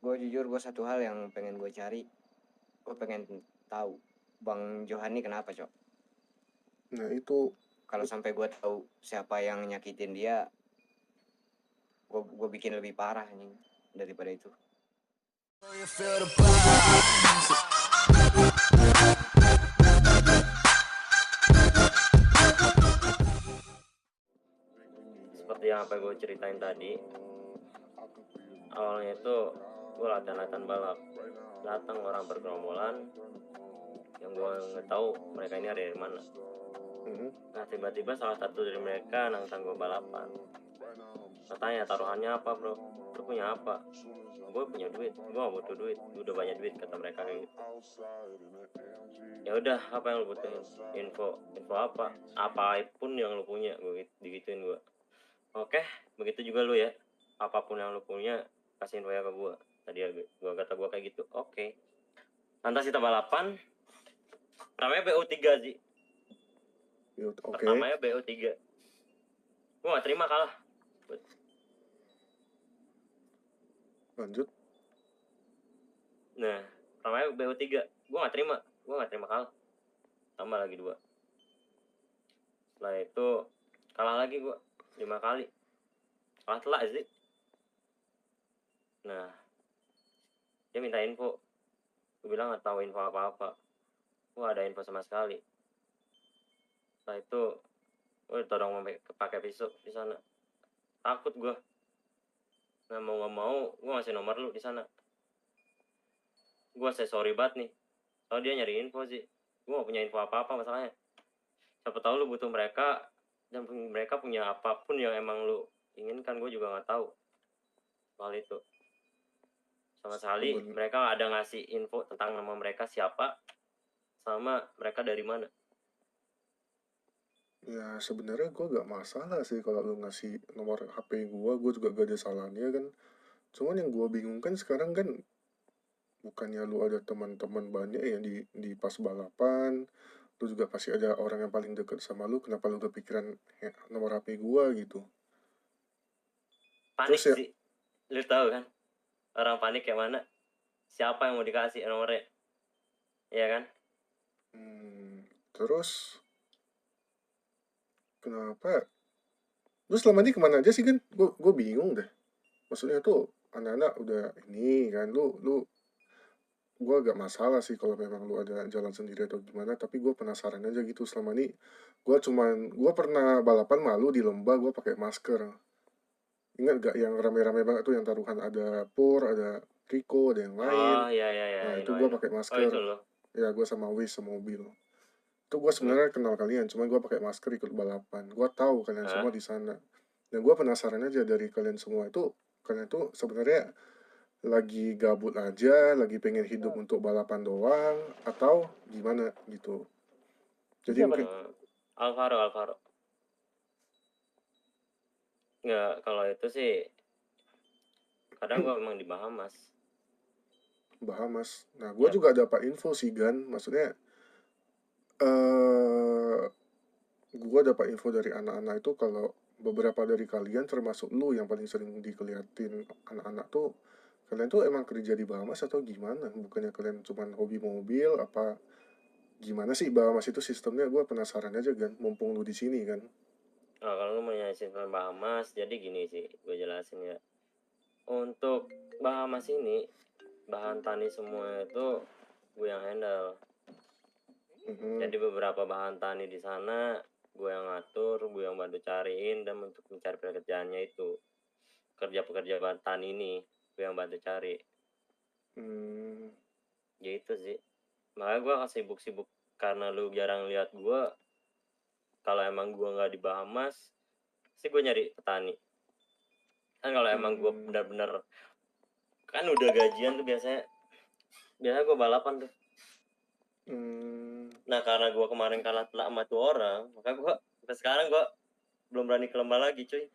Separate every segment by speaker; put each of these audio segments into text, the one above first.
Speaker 1: Gue jujur, gue satu hal yang pengen gue cari. Gue pengen tahu Bang Johan ini kenapa, Cok.
Speaker 2: Nah itu
Speaker 1: Kalau sampai gue tahu siapa yang nyakitin dia, gue bikin lebih parah nih daripada itu.
Speaker 3: Seperti yang apa gue ceritain tadi, awalnya itu gue latihan balap. Datang orang bergerombolan yang gue nggak tahu mereka ini dari mana. Nah tiba-tiba salah satu dari mereka nantang gue balapan. Katanya, taruhannya apa bro? Lu punya apa? Gue punya duit, gue gak butuh duit, udah banyak duit, kata mereka kayak gitu. Ya udah, apa yang lu butuhin? Info apa? Apapun yang lu punya, gue digituin gue. Oke, begitu juga lu ya. Apapun yang lu punya, kasih info ya ke gue. Tadi gue kata gue kayak gitu. Oke. Lantas kita balapan. Namanya BO3 sih. Pertamanya BO3. Gue gak terima kalah.
Speaker 2: lanjut.
Speaker 3: Nah, namanya BO3. Gue gak terima kalah. Tambah lagi 2. Setelah itu kalah lagi gue 5 kali. Kalah telak sih. Nah, dia minta info. Gue bilang gak tahu info apa-apa. Gue gak ada info sama sekali. Setelah itu gue ditodong pakai pisau di sana. Takut gue. Nah, mau gak mau gue ngasih nomor lu di sana. Gue sorry banget nih. Soalnya dia nyari info sih. Gue gak punya info apa-apa masalahnya. Siapa tahu lu butuh mereka, dan mereka punya apapun yang emang lu inginkan. Gue juga gak tahu soal itu. Sama sekali mereka ada ngasih info tentang nama mereka siapa, sama mereka dari mana.
Speaker 2: Ya sebenarnya gue gak masalah sih kalau lu ngasih nomor HP gue juga gak ada salahnya kan. Cuman yang gue bingung kan sekarang kan, bukannya lu ada teman-teman banyak ya di pas balapan, lu juga pasti ada orang yang paling deket sama lu, kenapa lu kepikiran nomor HP gue gitu.
Speaker 3: Panik
Speaker 2: Terus ya,
Speaker 3: sih, lu tahu kan orang panik kayak mana. Siapa yang mau dikasih nomornya, iya kan?
Speaker 2: terus kenapa? Lu selama ini kemana aja sih kan? Gue bingung deh. Maksudnya tuh anak-anak udah ini kan, lu gue agak masalah sih kalau memang lu ada jalan sendiri atau gimana, tapi gue penasaran aja gitu. Selama ini gue pernah balapan malu di lomba, gue pakai masker. Ingat gak yang rame-rame banget tuh, yang taruhan ada Pur, ada Rico, ada yang lain.
Speaker 3: Oh iya iya iya,
Speaker 2: Nah
Speaker 3: I
Speaker 2: itu
Speaker 3: know
Speaker 2: gue
Speaker 3: I know.
Speaker 2: pakai
Speaker 3: Oh
Speaker 2: masker.
Speaker 3: itu loh.
Speaker 2: Ya gue sama Wis semobil. Itu gue sebenarnya kenal kalian, cuma gue pakai masker ikut balapan. Gue tahu kalian semua di sana. Dan gue penasaran aja dari kalian semua itu, kalian tuh sebenarnya lagi gabut aja, lagi pengen hidup untuk balapan doang, atau gimana gitu. Jadi mungkin
Speaker 3: Alvaro. Nggak, kalau itu sih kadang gue memang di Bahamas.
Speaker 2: Bahamas. Nah, gue
Speaker 3: Yap.
Speaker 2: juga dapat info sih Gan, maksudnya eh gue dapat info dari anak-anak itu kalau beberapa dari kalian, termasuk lu yang paling sering dikeliatin anak-anak tuh, kalian tuh emang kerja di Bahamas atau gimana? Bukannya kalian cuman hobi mobil apa gimana sih Bahamas itu sistemnya? Gue penasaran aja Gan, mumpung lu di sini kan.
Speaker 3: Nah, kalau lu mau nyanyiin tentang Bahamas, jadi gini sih, gue jelasin ya. Untuk Bahamas ini, bahan tani semua itu gue yang handle. Jadi beberapa bahan tani di sana gue yang ngatur, gue yang bantu cariin, dan untuk mencari pekerjaannya itu, pekerja bahan tani ini gue yang bantu cari. Gitu sih. Makanya gue sibuk-sibuk karena lu jarang lihat gue. Kalau emang gue nggak di Bahamas, sih gue nyari petani. Kan kalau emang gue benar-benar kan udah gajian tuh biasanya gue balapan tuh. Nah karena gue kemarin kalah telak sama tuh orang, maka gue sampai sekarang gue belum berani ke lembah lagi cuy.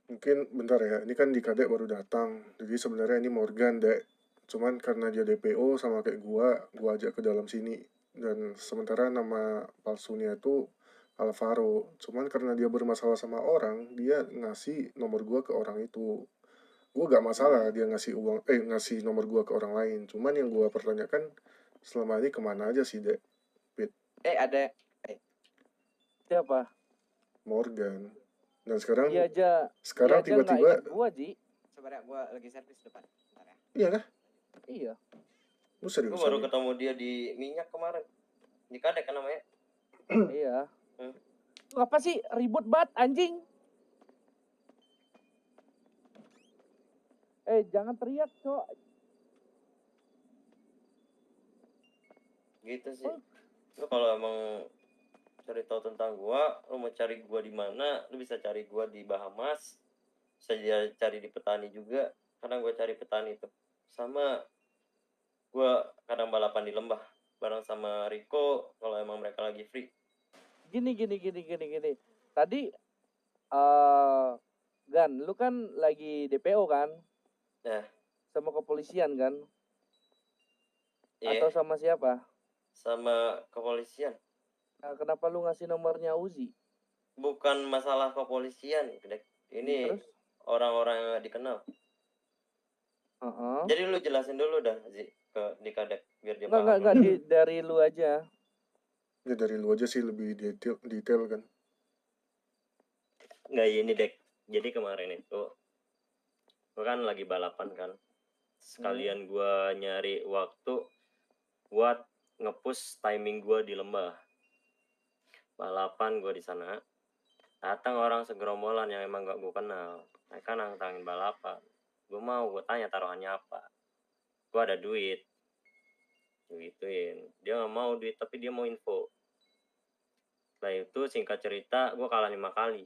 Speaker 2: Mungkin bentar ya, ini kan di Kadek baru datang, jadi sebenarnya ini Morgan dek, cuman karena dia DPO sama kayak gua ajak ke dalam sini. Dan sementara nama palsunya itu Alvaro, cuman karena dia bermasalah sama orang, dia ngasih nomor gua ke orang itu. gue gak masalah dia ngasih ngasih nomor gue ke orang lain. Cuman yang gue pertanyakan selama ini kemana aja sih, Dek?
Speaker 1: Ada
Speaker 4: Siapa?
Speaker 2: Morgan. Dan sekarang
Speaker 4: Dia aja nggak
Speaker 2: tiba-tiba
Speaker 4: ingat gua, Ji.
Speaker 1: Sebenarnya gua lagi servis depan. Bentar ya.
Speaker 2: iya kah?
Speaker 4: Iya.
Speaker 2: Lu
Speaker 3: Gue
Speaker 2: serius?
Speaker 3: baru ketemu dia di minyak kemarin. Di Kadek kan namanya.
Speaker 4: Iya.
Speaker 3: Hmm.
Speaker 4: Lu apa sih ribut banget anjing? Jangan teriak, Cok.
Speaker 3: Gitu sih. Lu kalau emang cari tahu tentang gua, lu mau cari gua di mana, lu bisa cari gua di Bahamas. Bisa cari di Petani juga. Kadang gua cari Petani itu. Sama gua kadang balapan di lembah bareng sama Rico kalau emang mereka lagi free.
Speaker 4: Gini. Tadi Gan, lu kan lagi DPO kan?
Speaker 3: Nah.
Speaker 4: Sama kepolisian kan?
Speaker 3: Iya.
Speaker 4: Atau sama siapa?
Speaker 3: Sama kepolisian.
Speaker 4: Nah, kenapa lu ngasih nomornya Uzi?
Speaker 3: Bukan masalah kepolisian, Dek. Ini
Speaker 4: Terus?
Speaker 3: orang-orang yang gak dikenal. Jadi lu jelasin dulu dah, Zi, di Kadek biar dia paham.
Speaker 4: Enggak, dari lu aja.
Speaker 2: Ya dari lu aja sih lebih detail kan.
Speaker 3: Nggak ini, Dek. Jadi kemarin itu gue kan lagi balapan kan. Sekalian gue nyari waktu buat nge-push timing gue di lembah. Balapan gue di sana. Datang orang segerombolan yang emang gak gue kenal. Mereka nantangin balapan. Gue tanya taruhannya apa. Gue ada duit. Gituin. Dia gak mau duit tapi dia mau info. Setelah itu singkat cerita gue kalah 5 kali.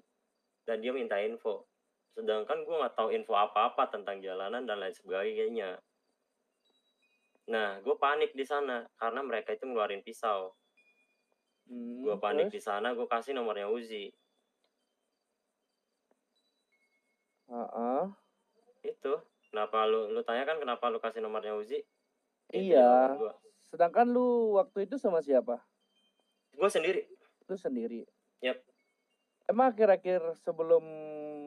Speaker 3: Dan dia minta info. Sedangkan gue gak tahu info apa-apa tentang jalanan dan lain sebagainya. Nah, gue panik di sana karena mereka itu ngeluarin pisau. Gue panik di sana, gue kasih nomornya Uzi. Itu. Kenapa lu tanya kan kenapa lu kasih nomornya Uzi?
Speaker 4: Iya. Sedangkan lu waktu itu sama siapa?
Speaker 3: Gue sendiri.
Speaker 4: Lu sendiri?
Speaker 3: Yap.
Speaker 4: Emang akhir-akhir sebelum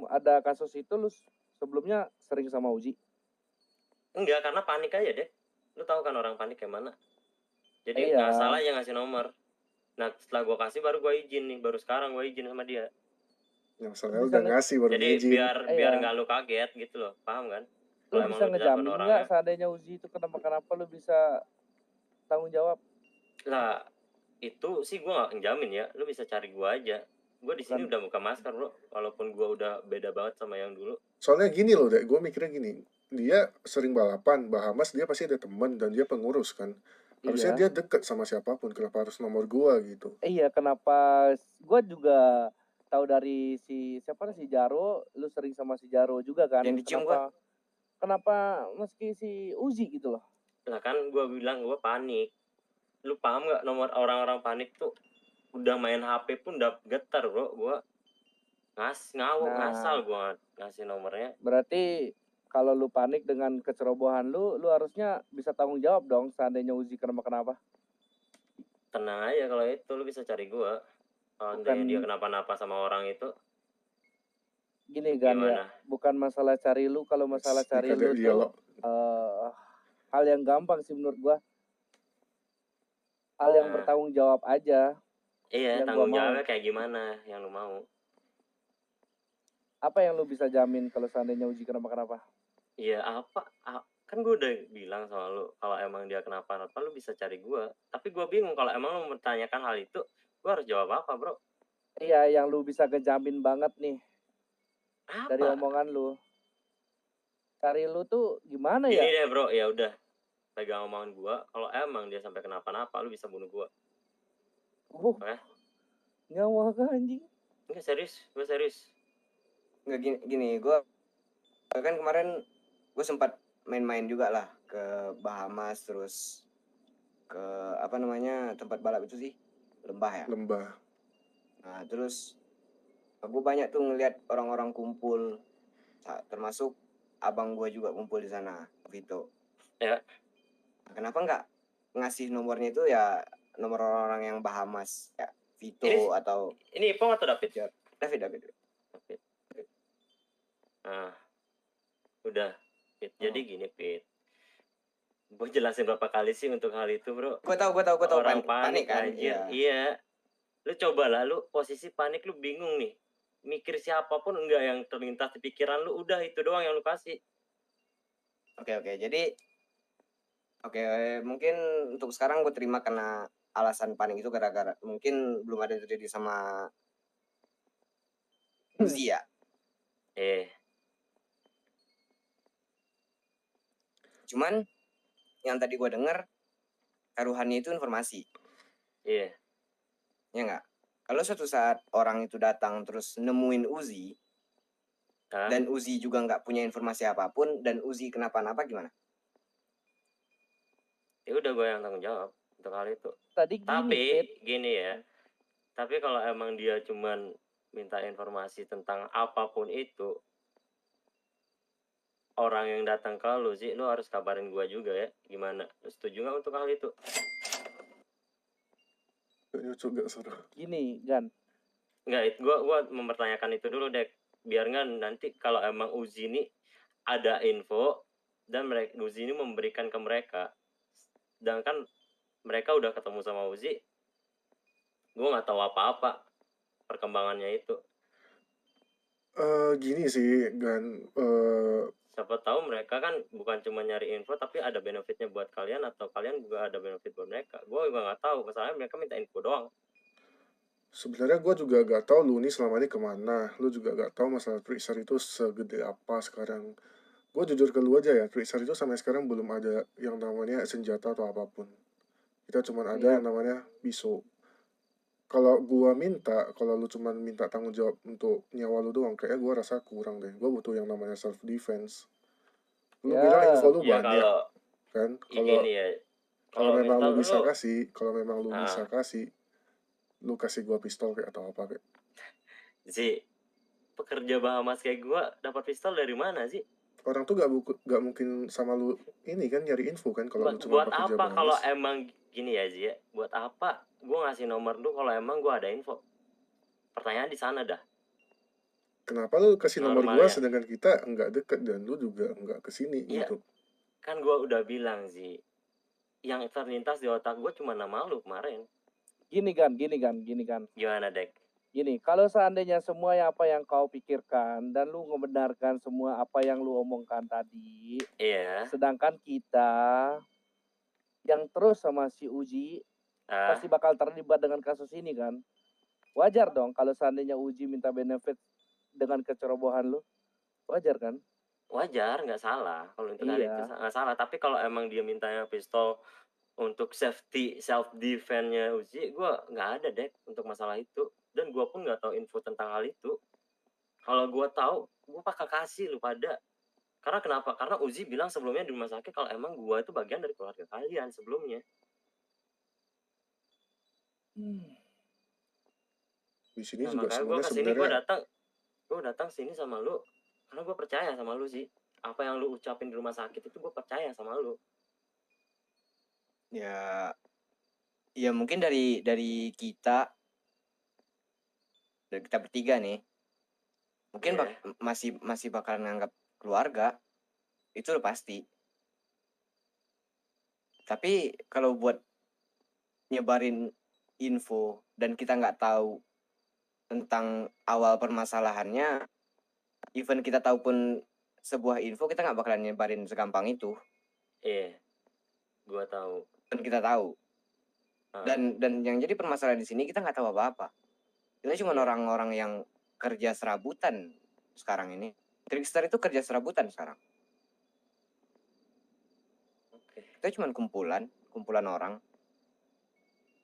Speaker 4: ada kasus itu lu sebelumnya sering sama Uzi?
Speaker 3: Enggak, karena panik aja deh. Lu tahu kan orang panik kayak mana. Jadi nggak salah ya ngasih nomor. Nah setelah gue kasih baru gue izin nih. Baru sekarang gue izin sama dia.
Speaker 2: Yang salah udah ngasih baru
Speaker 3: jadi
Speaker 2: izin.
Speaker 3: biar nggak lu kaget gitu loh. Paham kan?
Speaker 4: Lu bisa ngejamin nggak seandainya Uzi itu kenapa lu bisa tanggung jawab?
Speaker 3: Lah itu sih gue nggak ngejamin ya. Lu bisa cari gue aja. Gue di sini udah buka masker bro. Walaupun gue udah beda banget sama yang dulu.
Speaker 2: Soalnya gini loh dek, gue mikirnya gini. Dia sering balapan, Bahamas dia pasti ada teman dan dia pengurus kan. Harusnya dia deket sama siapapun, kenapa harus nomor gue gitu?
Speaker 4: Iya, kenapa? Gue juga tahu dari si Jaro, lu sering sama si Jaro juga kan?
Speaker 1: Yang dicium gua.
Speaker 4: Kenapa meski si Uzi gitu loh?
Speaker 3: Nah kan gue bilang gue panik. Lu paham nggak nomor orang-orang panik tuh udah main HP pun udah getar bro. Gue ngasal gue ngasih nomornya.
Speaker 4: Berarti kalau lu panik dengan kecerobohan lu harusnya bisa tanggung jawab dong seandainya Uzi kenapa-kenapa.
Speaker 3: Tenang aja kalau itu lu bisa cari gue. Kalau dia kenapa-napa sama orang itu.
Speaker 4: Gini kan ya, bukan masalah cari lu, kalau masalah cari lu tuh hal yang gampang sih menurut gua. Hal yang bertanggung jawab aja.
Speaker 3: Iya, tanggung jawabnya kayak gimana yang lu mau.
Speaker 4: Apa yang lu bisa jamin kalau seandainya Uji kenapa-kenapa?
Speaker 3: Iya, kan gue udah bilang sama lu, kalau emang dia kenapa-napa lu bisa cari gue. Tapi gue bingung kalau emang lu menanyakan hal itu, gue harus jawab apa bro?
Speaker 4: Iya, yang lu bisa ngejamin banget nih.
Speaker 3: Apa?
Speaker 4: Dari omongan lu. Cari lu tuh gimana ya?
Speaker 3: Ini deh bro, ya udah. Pegang omongan gue, kalau emang dia sampai kenapa-napa, lu bisa bunuh gue.
Speaker 4: Nyawa kan anjing?
Speaker 3: Enggak serius, gue serius.
Speaker 1: Nggak gini, gue kan kemarin gue sempat main-main juga lah ke Bahamas, terus ke tempat balap itu sih, lembah ya.
Speaker 2: Lembah.
Speaker 1: Nah terus gue banyak tuh ngeliat orang-orang kumpul, termasuk abang gue juga kumpul di sana, Vito.
Speaker 3: Ya.
Speaker 1: Kenapa nggak ngasih nomornya itu ya nomor orang-orang yang Bahamas, ya Vito atau
Speaker 3: ini Ipong atau David?
Speaker 1: David.
Speaker 3: Nah, Udah, Pit. Jadi gini, Pit. Gue jelasin berapa kali sih untuk hal itu, bro.
Speaker 1: Gue tahu.
Speaker 3: Orang panik
Speaker 1: kan?
Speaker 3: anjir. Iya. Lu coba lah, lu posisi panik, lu bingung nih. Mikir siapapun enggak yang terlintas di pikiran lu, udah itu doang yang lu kasih.
Speaker 1: Oke. Jadi mungkin untuk sekarang gue terima karena alasan panik itu gara-gara mungkin belum ada terjadi sama Uzi ya. Cuman yang tadi gue dengar taruhannya itu informasi.
Speaker 3: Iya.
Speaker 1: Ya nggak? Kalau suatu saat orang itu datang terus nemuin Uzi dan Uzi juga nggak punya informasi apapun dan Uzi kenapa-napa gimana?
Speaker 3: Ya udah, gue yang tanggung jawab untuk hal itu.
Speaker 4: Tapi
Speaker 3: gini ya. Tapi kalau emang dia cuman minta informasi tentang apapun itu, orang yang datang ke lu sih, lu harus kabarin gua juga ya. Gimana? Lu setuju nggak untuk hal itu?
Speaker 2: Juga seru.
Speaker 4: Gini, Gan.
Speaker 3: Nggak, gua mempertanyakan itu dulu, Dek. Biar nggak nanti kalau emang Uzi ini ada info dan Uzi ini memberikan ke mereka, sedangkan mereka udah ketemu sama Uzi, gua nggak tahu apa-apa perkembangannya itu.
Speaker 2: Gini sih, Gan.
Speaker 3: Siapa tahu mereka kan bukan cuma nyari info tapi ada benefitnya buat kalian atau kalian juga ada benefit buat mereka. Gue juga nggak tahu, masalahnya mereka minta info doang.
Speaker 2: Sebenarnya gue juga gak tahu lu nih selama ini kemana. Lu juga gak tahu masalah Tracer itu segede apa sekarang. Gue jujur ke lu aja ya, Tracer itu sampai sekarang belum ada yang namanya senjata atau apapun. Kita cuma ada yang namanya pisau. Kalau gue minta, kalau lu cuma minta tanggung jawab untuk nyawa lu doang, kayaknya gue rasa kurang deh. Gue butuh yang namanya self defense. Lu bilang info lu banyak, kan? Kalau memang lu bisa kasih, lu kasih gua pistol kayak atau apa kayak.
Speaker 3: Pekerja Bahamas kayak gua dapat pistol dari mana sih?
Speaker 2: Orang tuh gak mungkin sama lu ini kan nyari info kan kalau lu cuma pekerja Bahamas.
Speaker 3: Buat apa kalau emang gini ya Zi? Buat apa gua ngasih nomor lu kalau emang gua ada info? Pertanyaan di sana dah.
Speaker 2: Kenapa lu kasih nomor gua sedangkan kita enggak deket dan lu juga enggak kesini gitu?
Speaker 3: Kan gua udah bilang Zi, yang terlintas di otak gua cuma nama lu kemarin.
Speaker 4: Gini kan.
Speaker 3: Gimana, Dek?
Speaker 4: Gini, kalau seandainya semua apa yang kau pikirkan dan lu membenarkan semua apa yang lu omongkan tadi, sedangkan kita yang terus sama si Uji pasti bakal terlibat dengan kasus ini kan, wajar dong kalau seandainya Uji minta benefit dengan kecerobohan lu, wajar kan?
Speaker 3: Wajar, nggak salah kalau itu nggak salah. Tapi kalau emang dia mintanya pistol untuk safety self defense-nya Uzi, gue nggak ada Dek untuk masalah itu, dan gue pun nggak tahu info tentang hal itu. Kalau gue tahu, gue bakal kasih lu pada. Karena kenapa? Karena Uzi bilang sebelumnya di rumah sakit kalau emang gue itu bagian dari keluarga kalian sebelumnya.
Speaker 2: Di sini juga sebenarnya
Speaker 3: gue datang sini sama lu karena gue percaya sama lu sih. Apa yang lu ucapin di rumah sakit itu gue percaya sama lu.
Speaker 1: Ya mungkin dari kita bertiga nih mungkin masih bakal nganggap keluarga itu udah pasti. Tapi kalau buat nyebarin info dan kita nggak tahu tentang awal permasalahannya, even kita tahu pun sebuah info, kita nggak bakalan nyebarin segampang itu.
Speaker 3: Gua tahu.
Speaker 1: Dan kita tahu. Dan yang jadi permasalahan di sini kita nggak tahu apa-apa. Kita cuma orang-orang yang kerja serabutan sekarang ini. Trickster itu kerja serabutan sekarang. Kita cuma kumpulan orang.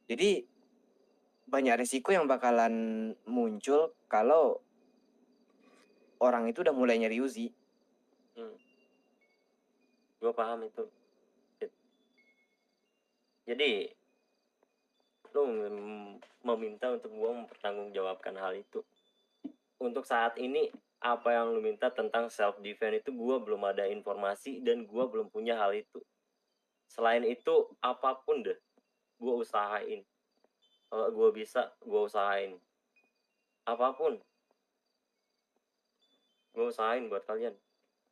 Speaker 1: Jadi banyak resiko yang bakalan muncul kalau orang itu udah mulai nyari Uzi.
Speaker 3: Gue paham itu. Jadi lu meminta untuk gue mempertanggungjawabkan hal itu. Untuk saat ini apa yang lu minta tentang self defense itu gue belum ada informasi dan gue belum punya hal itu. Selain itu apapun deh gue usahain. Kalau gue bisa gue usahain apapun, gue usahain buat kalian.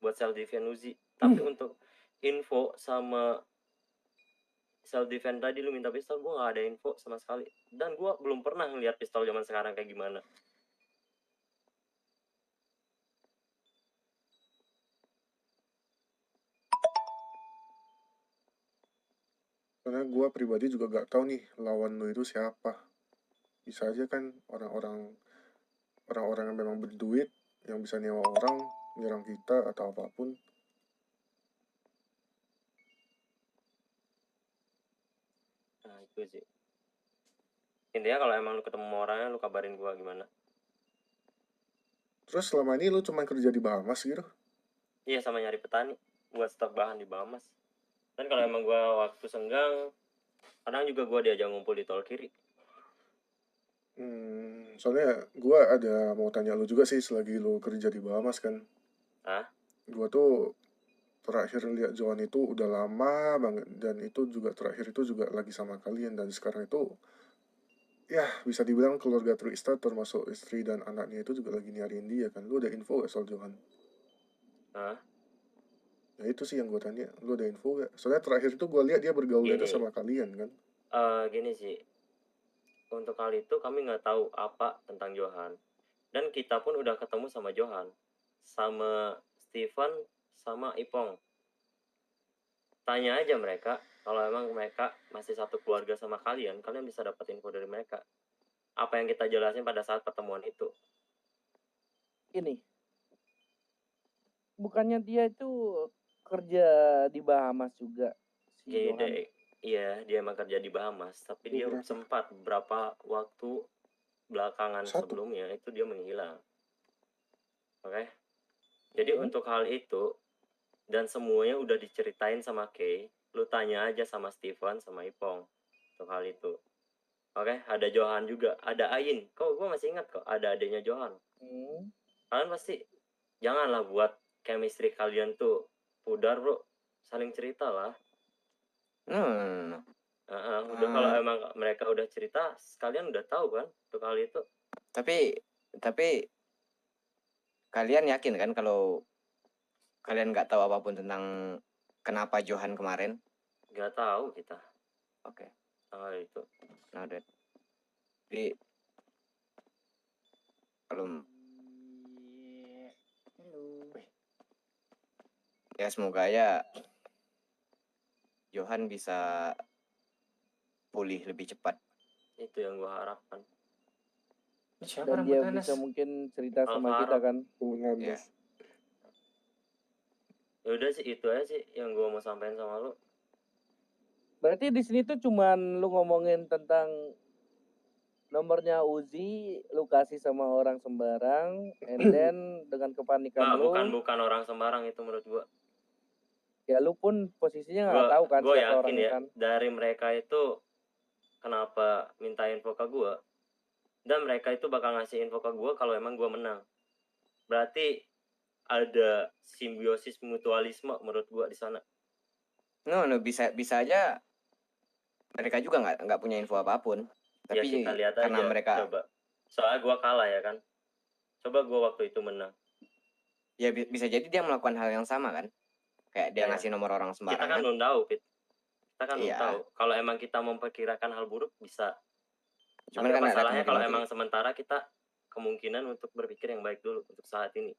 Speaker 3: buat self defense Uzi. Tapi untuk info sama self defense tadi lu minta pistol, gue nggak ada info sama sekali. Dan gue belum pernah ngeliat pistol zaman sekarang kayak gimana.
Speaker 2: Karena gue pribadi juga gak tahu nih lawan lu itu siapa. Bisa aja kan orang-orang yang memang berduit, yang bisa nyewa orang, nyerang kita atau apapun.
Speaker 3: Nah itu sih. Intinya kalau emang lu ketemu orangnya, lu kabarin gue gimana.
Speaker 2: Terus selama ini lu cuma kerja di Bahamas gitu?
Speaker 3: Iya, sama nyari petani buat stok bahan di Bahamas. Dan kalau emang gue waktu senggang, kadang juga gue diajak ngumpul di tol kiri.
Speaker 2: Soalnya gue ada mau tanya lu juga sih selagi lu kerja di Bahamas kan. Gue tuh terakhir lihat Johan itu udah lama banget, dan itu juga terakhir itu juga lagi sama kalian, dan sekarang itu ya bisa dibilang keluarga Trista termasuk istri dan anaknya itu juga lagi nyariin dia kan. Lu ada info gak soal Johan? Ya itu sih yang gue tanya, lu ada info gak? Soalnya terakhir itu gue lihat dia bergaul itu sama kalian kan.
Speaker 3: Gini sih, untuk hal itu kami nggak tahu apa tentang Johan. Dan kita pun udah ketemu sama Johan, sama Steven, sama Ipong. Tanya aja mereka, kalau emang mereka masih satu keluarga sama kalian bisa dapat info dari mereka. Apa yang kita jelasin pada saat pertemuan itu.
Speaker 4: Ini, bukannya dia itu kerja di Bahamas juga, si Johan?
Speaker 3: Iya, dia emang kerja di Bahamas, tapi dia sempat beberapa waktu belakangan sebelumnya itu dia menghilang. Oke? Jadi untuk hal itu, dan semuanya udah diceritain sama Kay, lu tanya aja sama Steven sama Ipong untuk hal itu. Oke, ada Johan juga, ada Ain. Gue masih ingat kok, ada adanya Johan. Kalian pasti janganlah buat chemistry kalian tuh pudar, bro. Saling cerita lah. Udah kalau emang mereka udah cerita, kalian udah tahu kan untuk hal itu.
Speaker 1: Tapi kalian yakin kan kalau kalian nggak tahu apapun tentang kenapa Johan kemarin?
Speaker 3: Nggak tahu kita.
Speaker 1: Oke.
Speaker 3: Itu.
Speaker 1: Nah, jadi kalau ya semoga ya Johan bisa pulih lebih cepat.
Speaker 3: Itu yang gue harapkan.
Speaker 4: Dan dia bisa mungkin cerita sama kita kan.
Speaker 2: Ya.
Speaker 3: Ya udah sih, itu aja sih yang gue mau sampaikan sama lu.
Speaker 4: Berarti di sini tuh cuman lu ngomongin tentang nomornya Uzi, lu kasih sama orang sembarang, and then dengan kepanikan lu.
Speaker 3: Bukan orang sembarang itu menurut gua.
Speaker 4: Ya lu pun posisinya nggak tahu kan siapa orangnya kan.
Speaker 3: Dari mereka itu kenapa minta info ke gua, dan mereka itu bakal ngasih info ke gua kalau emang gua menang. Berarti ada simbiosis mutualisme menurut gua di sana.
Speaker 1: No, bisa aja mereka juga nggak punya info apapun. Tapi
Speaker 3: ya kita lihat
Speaker 1: karena
Speaker 3: aja,
Speaker 1: mereka
Speaker 3: coba. Soalnya gua kalah ya kan. Coba gua waktu itu menang.
Speaker 1: Ya bisa jadi dia melakukan hal yang sama kan. Kayak dia ngasih nomor orang sembarangan.
Speaker 3: Kita kan belum tahu, Pit. Kita kan belum tahu. Kalau emang kita memperkirakan hal buruk bisa. Cuman kan masalahnya kalau emang sementara kita kemungkinan untuk berpikir yang baik dulu untuk saat ini.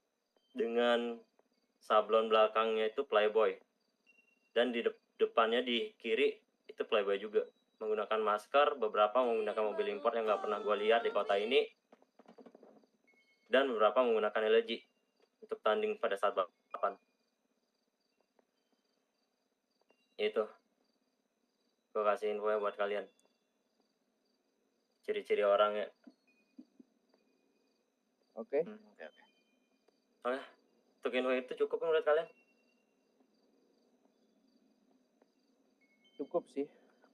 Speaker 3: Dengan sablon belakangnya itu Playboy. Dan di depannya di kiri itu Playboy juga. Menggunakan masker, beberapa menggunakan mobil impor yang nggak pernah gue lihat di kota ini. Dan beberapa menggunakan LG untuk tanding pada saat balapan. Itu. Gue kasih info buat kalian. Ciri-ciri orangnya.
Speaker 4: Oke.
Speaker 3: Untuk info itu cukup menurut kalian?
Speaker 4: Cukup sih.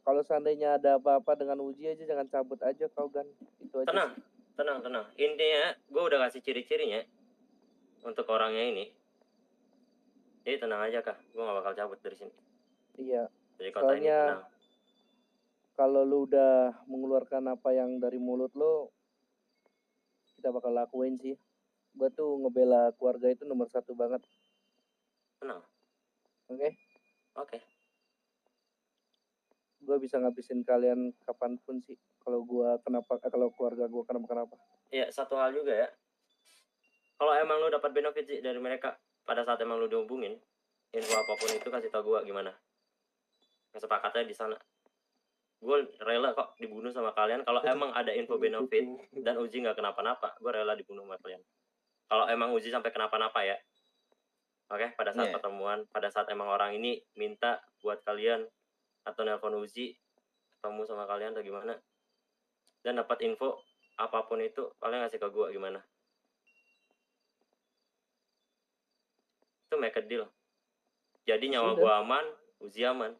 Speaker 4: Kalau seandainya ada apa-apa dengan Uji aja jangan cabut aja kau Gan. Itu aja.
Speaker 3: Tenang. Intinya gue udah kasih ciri-cirinya untuk orangnya ini. Jadi tenang aja Kak, gue gak bakal cabut dari sini.
Speaker 4: Iya.
Speaker 3: Dari kota ini tenang.
Speaker 4: Kalau lu udah mengeluarkan apa yang dari mulut lu, kita bakal lakuin sih. Gue tuh ngebela keluarga itu nomor 1 banget.
Speaker 3: Tenang.
Speaker 4: Oke?
Speaker 3: Oke.
Speaker 4: Gue bisa ngabisin kalian kapanpun sih. Kalau keluarga gue kenapa-kenapa.
Speaker 3: Iya, satu hal juga ya. Kalau emang lu dapat benefit sih dari mereka pada saat emang lu dihubungin, info apapun itu kasih tau gue gimana. Kesepakatnya di sana. Gue rela kok dibunuh sama kalian kalau emang ada info benefit dan Uji nggak kenapa-napa. Gue rela dibunuh sama kalian. Kalau emang Uji sampai kenapa-napa ya. Oke, pada saat pertemuan, pada saat emang orang ini minta buat kalian atau nelpon Uji ketemu sama kalian atau gimana, dan dapat info apapun itu, kalian ngasih ke gue gimana. Itu make a deal. Jadi nyawa gue aman, Uji aman.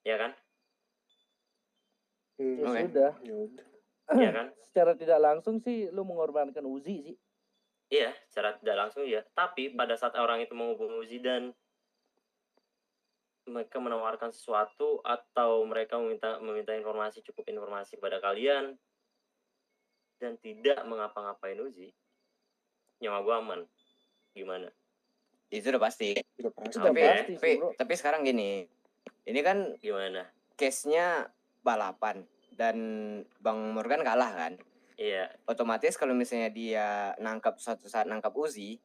Speaker 3: Ya kan?
Speaker 4: Sudah.
Speaker 3: Iya kan?
Speaker 4: Secara tidak langsung sih lu mengorbankan Uzi sih.
Speaker 3: Iya, secara tidak langsung ya. Tapi pada saat orang itu menghubungi Uzi dan mereka menawarkan sesuatu atau mereka meminta informasi, cukup informasi kepada kalian dan tidak mengapa-ngapain Uzi, nyawa gue aman. Gimana?
Speaker 1: Itu udah pasti. Tapi sekarang gini. Ini kan
Speaker 3: gimana?
Speaker 1: Case-nya balapan dan Bang Morgan kalah kan?
Speaker 3: Iya.
Speaker 1: Otomatis kalau misalnya dia suatu saat nangkap Uzi,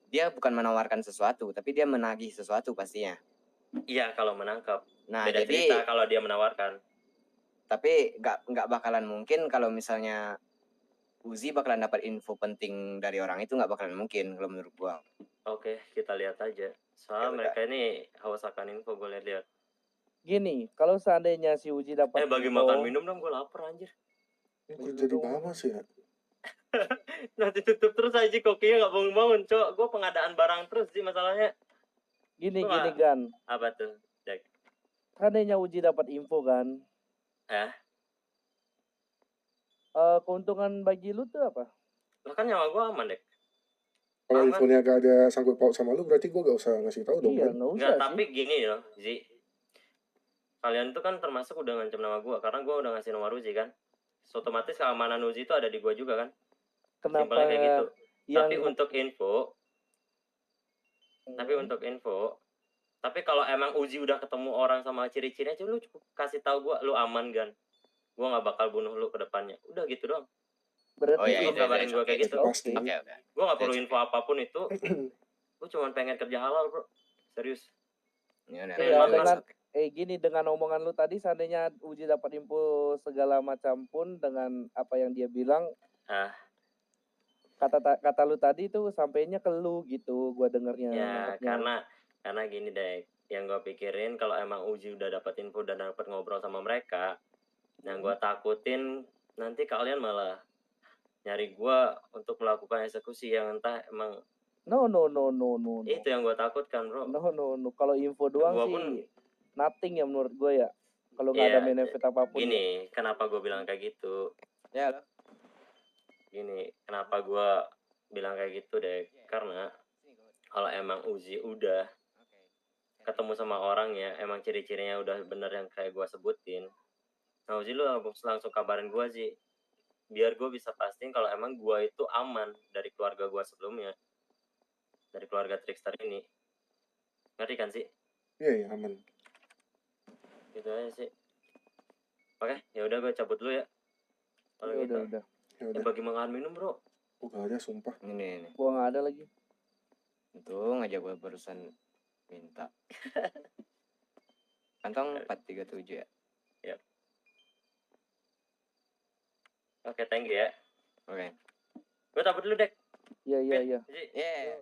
Speaker 1: dia bukan menawarkan sesuatu, tapi dia menagih sesuatu pastinya.
Speaker 3: Iya, kalau menangkap.
Speaker 1: Nah,
Speaker 3: beda
Speaker 1: jadi
Speaker 3: cerita kalau dia menawarkan.
Speaker 1: Tapi nggak bakalan mungkin kalau misalnya Uzi bakalan dapat info penting dari orang itu, nggak bakalan mungkin kalau menurut gua.
Speaker 3: Oke, kita lihat aja. Soalnya mereka ini haus akan info, gue lihat.
Speaker 4: Gini, kalau seandainya si Uji dapat
Speaker 3: bagi makan minum dong, gue lapar anjir.
Speaker 2: Kok jadi mama sih ya?
Speaker 3: Nanti tutup terus aja kokinya nggak bangun-bangun, cok. Gue pengadaan barang terus sih masalahnya.
Speaker 4: Gini Gan.
Speaker 3: Apa tuh, Jack?
Speaker 4: Seandainya Uji dapat info kan? Keuntungan bagi lu tuh apa?
Speaker 3: Lah kan nyawa gue aman, Dek.
Speaker 2: Kalau infonya gak ada sangkut paut sama lu, berarti gue gak usah ngasih tahu dong.
Speaker 4: Iya,
Speaker 2: kan?
Speaker 4: Nggak,
Speaker 3: tapi gini loh, Zi. Kalian tuh kan termasuk udah ngancam nama gue, karena gue udah ngasih nomor Uzi kan. So, otomatis keamanan Uzi itu ada di gue juga kan.
Speaker 4: Kenapa
Speaker 3: kayak gitu. Tapi untuk info, tapi kalau emang Uzi udah ketemu orang sama ciri-cirinya, lu cukup kasih tahu gue, lu aman kan. Gue nggak bakal bunuh lu ke depannya. Udah gitu doang.
Speaker 4: Berarti
Speaker 3: lu kabarin gue kayak gitu.
Speaker 1: Oke.
Speaker 3: Gue nggak perlu info apapun itu. Gue cuma pengen kerja halal, bro. Serius.
Speaker 4: Gini, dengan omongan lu tadi, seandainya Uji dapat info segala macam pun dengan apa yang dia bilang, kata lu tadi tuh sampainya ke lu gitu, gua dengernya.
Speaker 3: Ya, karena gini deh, yang gua pikirin kalau emang Uji udah dapat info dan dapat ngobrol sama mereka, yang gua takutin nanti kalian malah nyari gua untuk melakukan eksekusi yang entah emang
Speaker 4: No.
Speaker 3: Itu yang gua takutkan, bro.
Speaker 4: No. Kalau info doang gua sih nothing ya menurut gue ya. Kalau nggak ada benefit apapun.
Speaker 3: Gini, kenapa gue bilang kayak gitu? Gini, kenapa gue bilang kayak gitu deh? Karena kalau emang Uzi udah ketemu sama orangnya, emang ciri-cirinya udah bener yang kayak gue sebutin. Nah, Uzi lu langsung kabarin gue sih. Biar gue bisa pastiin kalau emang gue itu aman dari keluarga gue sebelumnya. Dari keluarga Trickster ini. Ngerti kan sih?
Speaker 2: Iya, aman.
Speaker 3: Gitu aja sih. Oke, ya udah gue cabut dulu ya. Kalau gitu.
Speaker 4: Udah.
Speaker 3: Bagi makan minum, bro.
Speaker 2: Gak ada, sumpah.
Speaker 1: Ini.
Speaker 4: Gua nggak ada lagi.
Speaker 1: Untung aja gue barusan minta. Kantong 437 ya.
Speaker 3: Yep. Oke, thank you ya.
Speaker 1: Oke.
Speaker 3: Gue cabut dulu, Dek.
Speaker 4: Iya.
Speaker 1: Yeah.